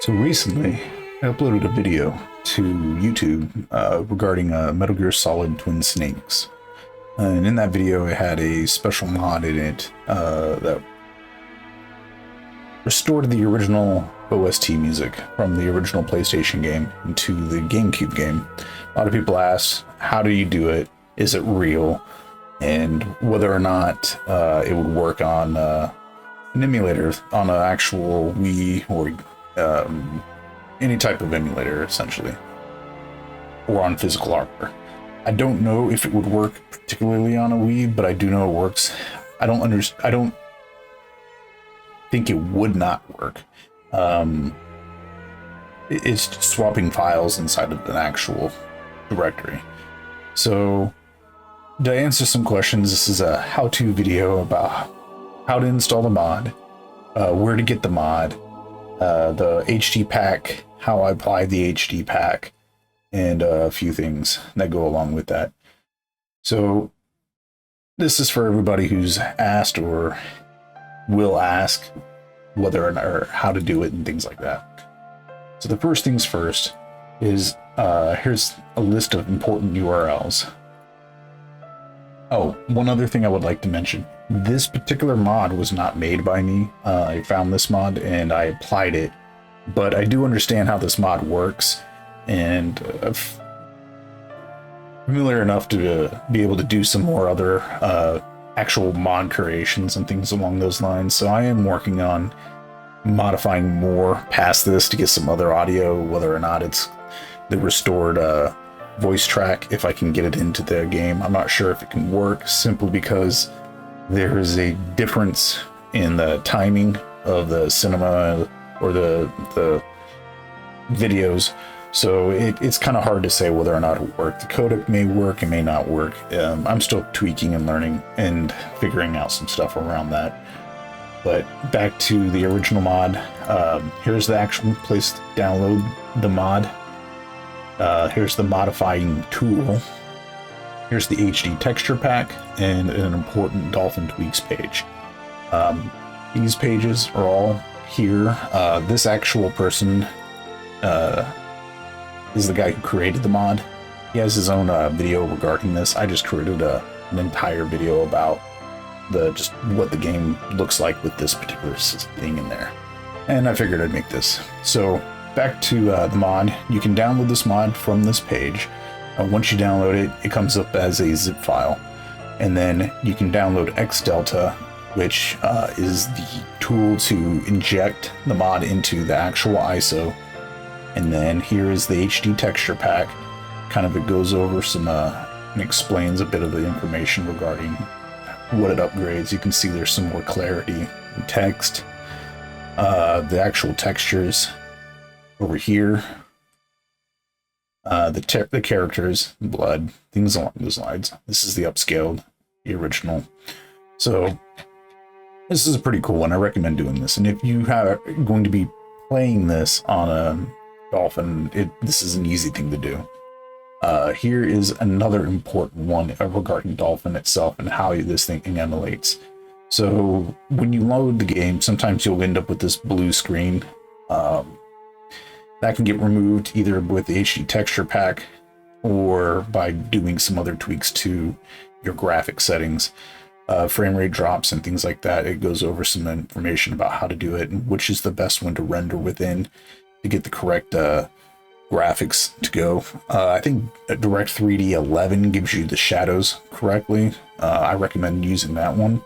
So recently, I uploaded a video to YouTube regarding Metal Gear Solid Twin Snakes. And in that video, it had a special mod in it that restored the original OST music from the original PlayStation game into the GameCube game. A lot of people asked, how do you do it? Is it real? And whether or not it would work on an emulator, on an actual Wii or any type of emulator, essentially, or on physical hardware. I don't know if it would work particularly on a Wii, but I do know it works. I don't think it would not work. It's just swapping files inside of an actual directory. So to answer some questions, this is a how-to video about how to install the mod, where to get the mod, the HD pack, how I apply the HD pack, and a few things that go along with that. So this is for everybody who's asked or will ask whether or how to do it and things like that. So the first things first is here's a list of important URLs. Oh, one other thing I would like to mention. This particular mod was not made by me. I found this mod and I applied it, but I do understand how this mod works, and I'm familiar enough to be able to do some more other actual mod creations and things along those lines. So I am working on modifying more past this to get some other audio, whether or not it's the restored voice track, if I can get it into the game. I'm not sure if it can work, simply because there is a difference in the timing of the cinema or the videos, so it's kind of hard to say whether or not it will work. The codec may work, it may not work. I'm still tweaking and learning and figuring out some stuff around that. But back to the original mod. Here's the actual place to download the mod. Here's the modifying tool. Here's the HD texture pack and an important Dolphin Tweaks page. These pages are all here. This actual person is the guy who created the mod. He has his own video regarding this. I just created an entire video about just what the game looks like with this particular thing in there. And I figured I'd make this. So back to the mod. You can download this mod from this page. Once you download it, it comes up as a zip file, and then you can download XDelta, which is the tool to inject the mod into the actual ISO. And then here is the HD texture pack. Kind of, it goes over some and explains a bit of the information regarding what it upgrades. You can see there's some more clarity in text. The actual textures over here. The characters, blood, things along those lines. This is the upscaled, the original. So this is a pretty cool one. I recommend doing this. And if you are going to be playing this on a Dolphin, this is an easy thing to do. Here is another important one regarding Dolphin itself and how this thing emulates. So when you load the game, sometimes you'll end up with this blue screen. That can get removed either with the HD texture pack or by doing some other tweaks to your graphic settings. Frame rate drops and things like that. It goes over some information about how to do it and which is the best one to render within to get the correct graphics to go. I think Direct 3D 11 gives you the shadows correctly. I recommend using that one.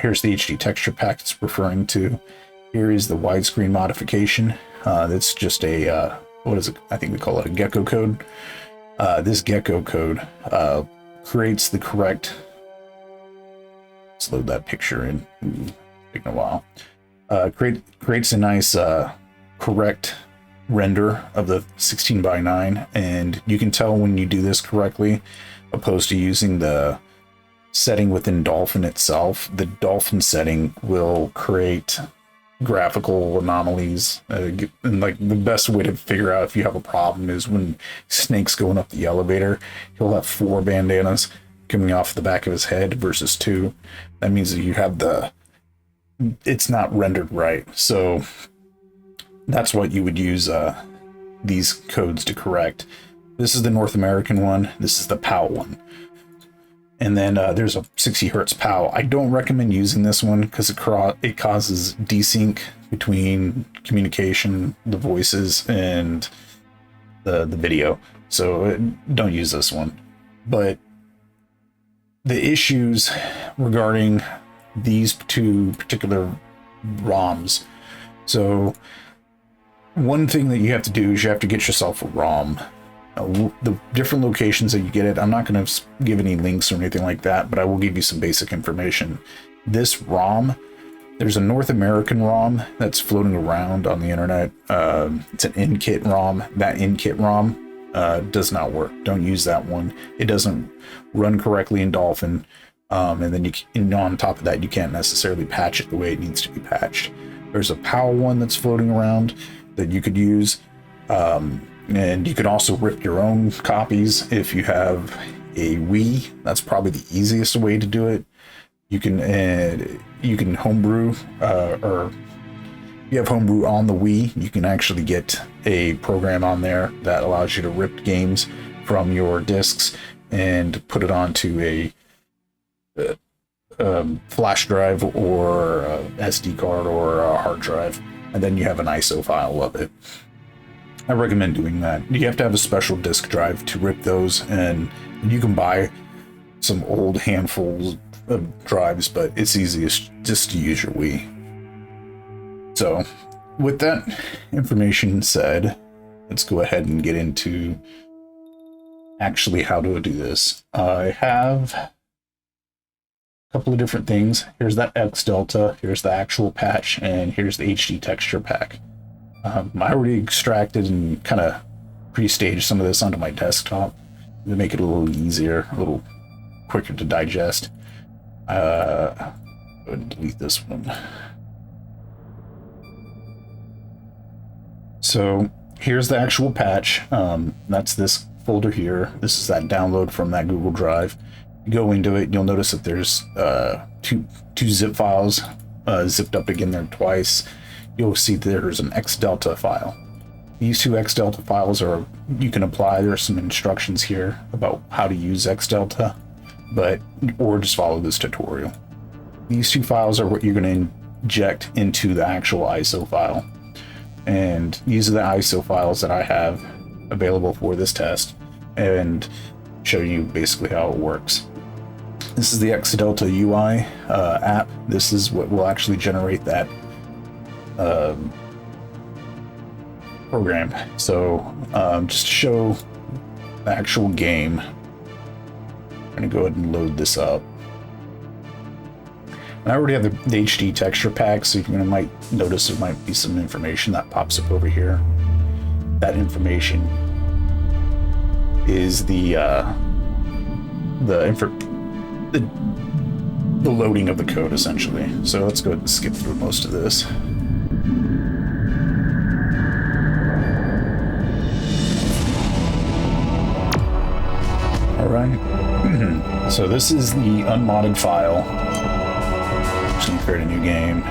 Here's the HD texture pack it's referring to. Here is the widescreen modification. That's just a, what is it? I think we call it a gecko code. This gecko code creates the correct, let's load that picture in, taking a while. Creates a nice correct render of the 16:9, and you can tell when you do this correctly, opposed to using the setting within Dolphin itself. The Dolphin setting will create graphical anomalies, and like the best way to figure out if you have a problem is when Snake's going up the elevator, he'll have 4 bandanas coming off the back of his head versus 2. That means that you have it's not rendered right. So that's what you would use these codes to correct. This is the North American one. This is the PAL one. And then there's a 60 hertz PAL. I don't recommend using this one because it causes desync between communication, the voices, and the video. So don't use this one. But the issues regarding these two particular ROMs. So one thing that you have to do is you have to get yourself a ROM. The different locations that you get it, I'm not going to give any links or anything like that, but I will give you some basic information. This ROM, there's a North American ROM that's floating around on the internet. It's an in-kit ROM. That in-kit ROM does not work. Don't use that one. It doesn't run correctly in Dolphin. And then on top of that, you can't necessarily patch it the way it needs to be patched. There's a PAL one that's floating around that you could use. And you can also rip your own copies if you have a Wii. That's probably the easiest way to do it. You can homebrew, or if you have homebrew on the Wii, you can actually get a program on there that allows you to rip games from your discs and put it onto a flash drive or a SD card or a hard drive, and then you have an ISO file of it. I recommend doing that. You have to have a special disk drive to rip those, and you can buy some old handfuls of drives, but it's easiest just to use your Wii. So with that information said, let's go ahead and get into actually how to do this. I have a couple of different things. Here's that X Delta, here's the actual patch, and here's the HD texture pack. I already extracted and kind of pre-staged some of this onto my desktop to make it a little easier, a little quicker to digest. Go ahead and delete this one. So here's the actual patch. That's this folder here. This is that download from that Google Drive. You go into it, you'll notice that there's two zip files zipped up again there twice. You'll see there's an X Delta file. These two X Delta files are, you can apply, there's some instructions here about how to use X Delta, or just follow this tutorial. These two files are what you're going to inject into the actual ISO file. And these are the ISO files that I have available for this test, and show you basically how it works. This is the X Delta UI app. This is what will actually generate that program. So just to show the actual game, I'm going to go ahead and load this up. And I already have the HD texture pack, so you might notice there might be some information that pops up over here. That information is the loading of the code, essentially. So let's go ahead and skip through most of this. Alright, so this is the unmodded file. Just gonna create a new game.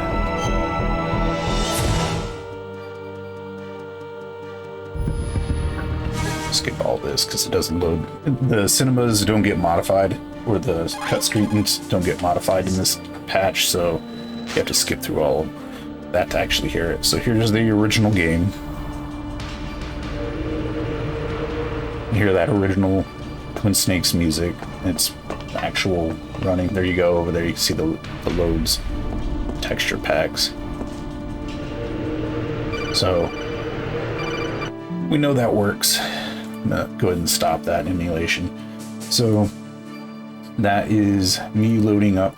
Skip all this because it doesn't load. The cinemas don't get modified, or the cut screens don't get modified in this patch, so you have to skip through all of that to actually hear it. So here's the original game. You hear that original Twin Snakes music. It's actual running. There you go. Over there you can see the loads, texture packs. So we know that works. I'm gonna go ahead and stop that emulation. So that is me loading up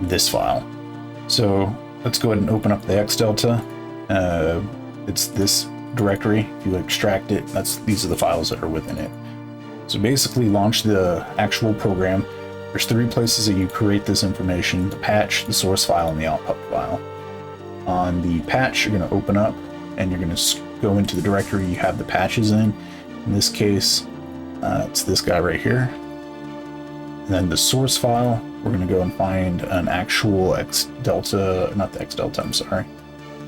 this file. So let's go ahead and open up the X Delta. It's this directory. If you extract it, these are the files that are within it. So basically launch the actual program. There's three places that you create this information: the patch, the source file, and the output file. On the patch, you're going to open up and you're going to go into the directory you have the patches in. In this case, it's this guy right here. And then the source file, we're going to go and find an actual X Delta, not the X Delta, I'm sorry.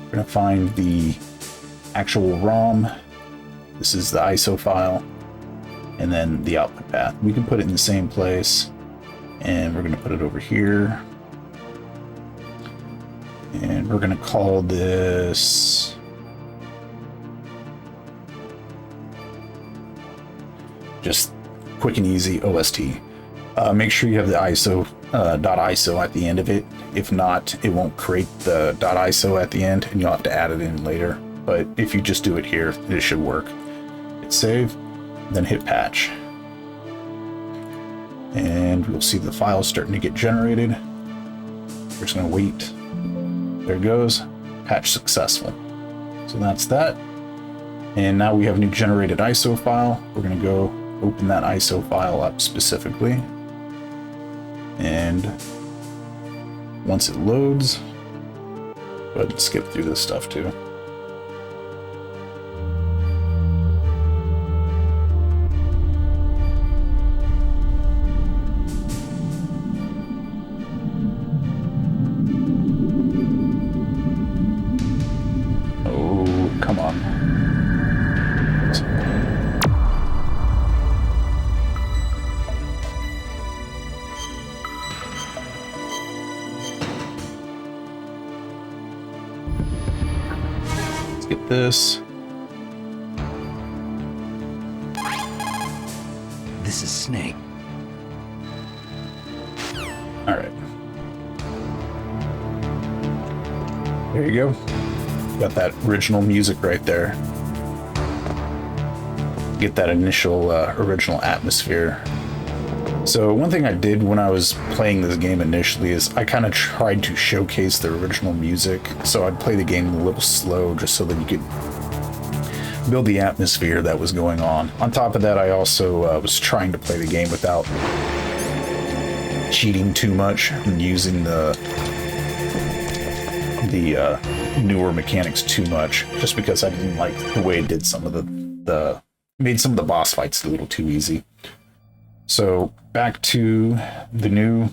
We're going to find the actual ROM. This is the ISO file, and then the output path. We can put it in the same place, and we're going to put it over here. And we're going to call this just quick and easy OST. Make sure you have the ISO .iso at the end of it. If not, it won't create the .iso at the end, and you'll have to add it in later. But if you just do it here, it should work. Hit save, then hit patch, and we'll see the file starting to get generated. We're just going to wait. There it goes. Patch successful. So that's that. And now we have a new generated ISO file. We're going to go open that ISO file up specifically. And once it loads, go ahead and skip through this stuff too. Oh, come on. This. This is Snake. All right. There you go. Got that original music right there. Get that initial original atmosphere. So one thing I did when I was playing this game initially is I kind of tried to showcase the original music. So I'd play the game a little slow just so that you could build the atmosphere that was going on. On top of that, I also was trying to play the game without cheating too much and using the newer mechanics too much, just because I didn't like the way it did some of the made some of the boss fights a little too easy. So back to the new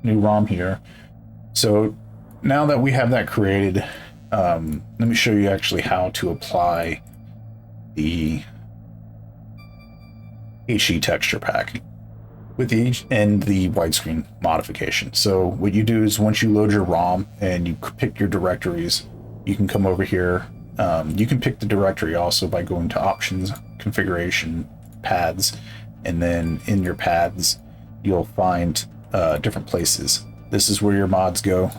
ROM here. So now that we have that created, let me show you actually how to apply the HD texture pack with the widescreen modification. So what you do is once you load your ROM and you pick your directories, you can come over here. You can pick the directory also by going to Options, Configuration, Paths, and then in your paths, you'll find different places. This is where your mods go,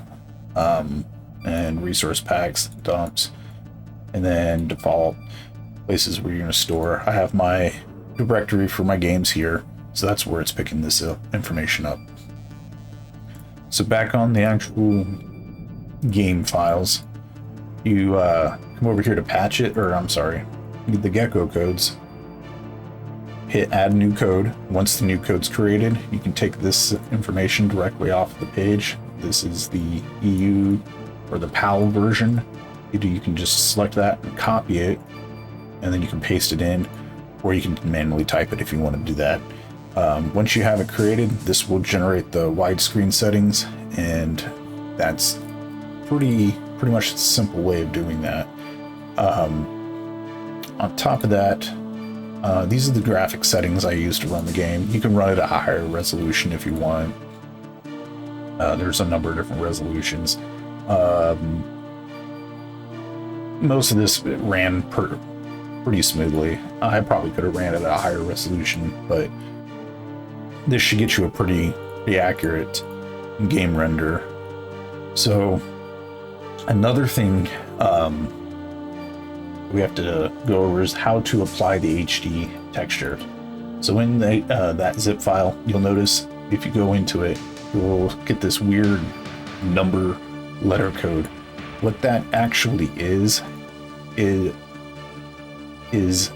and resource packs, dumps, and then default places where you're going to store. I have my directory for my games here, so that's where it's picking this information up. So back on the actual game files, you come over here to patch it, or I'm sorry, the gecko codes. Hit add new code. Once the new code's created, you can take this information directly off the page. This is the EU or the PAL version. You can just select that and copy it, and then you can paste it in, or you can manually type it if you want to do that. Once you have it created, this will generate the widescreen settings, and that's pretty much the simple way of doing that. On top of that, these are the graphic settings I use to run the game. You can run it at a higher resolution if you want. There's a number of different resolutions. Most of this ran pretty smoothly. I probably could have ran it at a higher resolution, but this should get you a pretty accurate game render. So another thing we have to go over is how to apply the HD texture. So in that zip file, you'll notice if you go into it, you'll get this weird number letter code. What that actually is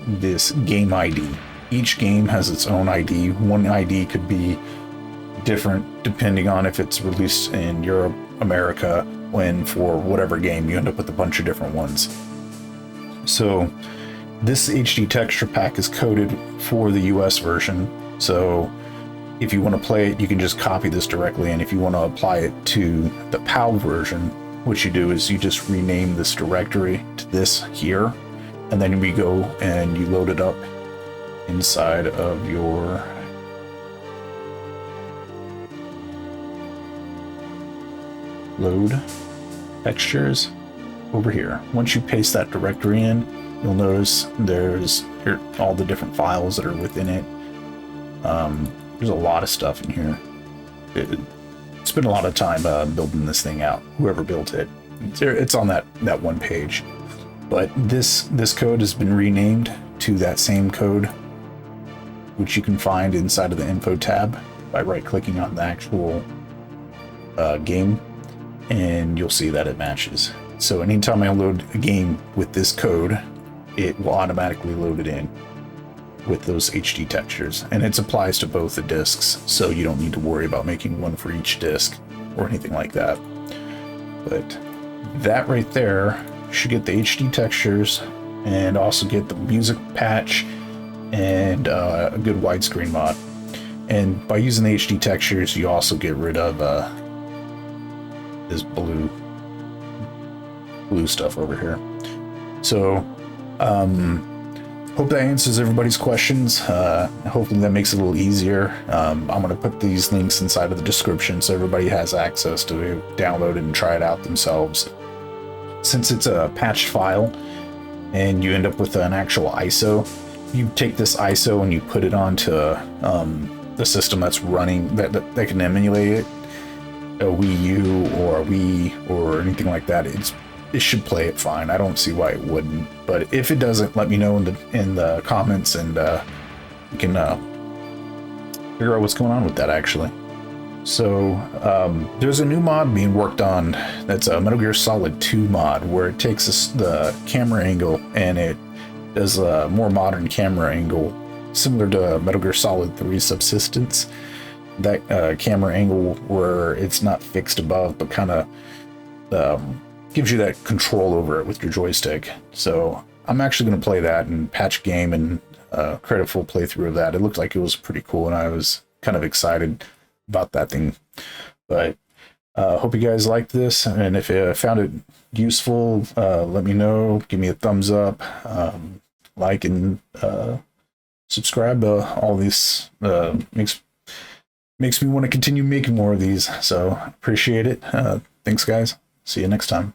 this game ID. Each game has its own ID. One ID could be different depending on if it's released in Europe, America, when for whatever game you end up with a bunch of different ones. So this HD texture pack is coded for the US version. So if you want to play it, you can just copy this directly, and if you want to apply it to the PAL version, what you do is you just rename this directory to this here, and then we go and you load it up inside of your load textures over here. Once you paste that directory in, you'll notice there's here all the different files that are within it. There's a lot of stuff in here. Spent a lot of time building this thing out. Whoever built it, it's on that one page. But this code has been renamed to that same code, which you can find inside of the info tab by right-clicking on the actual game, and you'll see that it matches. So anytime I load a game with this code, it will automatically load it in with those HD textures, and it applies to both the discs, so you don't need to worry about making one for each disc or anything like that. But that right there should get the HD textures and also get the music patch and a good widescreen mod. And by using the HD textures, you also get rid of this blue stuff over here. So hope that answers everybody's questions. Hopefully that makes it a little easier. I'm going to put these links inside of the description so everybody has access to download it and try it out themselves. Since it's a patched file and you end up with an actual ISO, you take this ISO and you put it onto the system that's running that can emulate it, a Wii U or a Wii or anything like that. It should play it fine. I don't see why it wouldn't. But if it doesn't, let me know in the comments, and we can figure out what's going on with that actually. So there's a new mod being worked on that's a Metal Gear Solid 2 mod, where it takes the camera angle and it does a more modern camera angle, similar to Metal Gear Solid 3 Subsistence. That camera angle where it's not fixed above, but kind of gives you that control over it with your joystick. So I'm actually going to play that and patch game and create a full playthrough of that. It looked like it was pretty cool, and I was kind of excited about that thing. But hope you guys liked this, and if you found it useful, let me know. Give me a thumbs up, like, and subscribe. All these makes me want to continue making more of these, so appreciate it. Thanks guys, see you next time.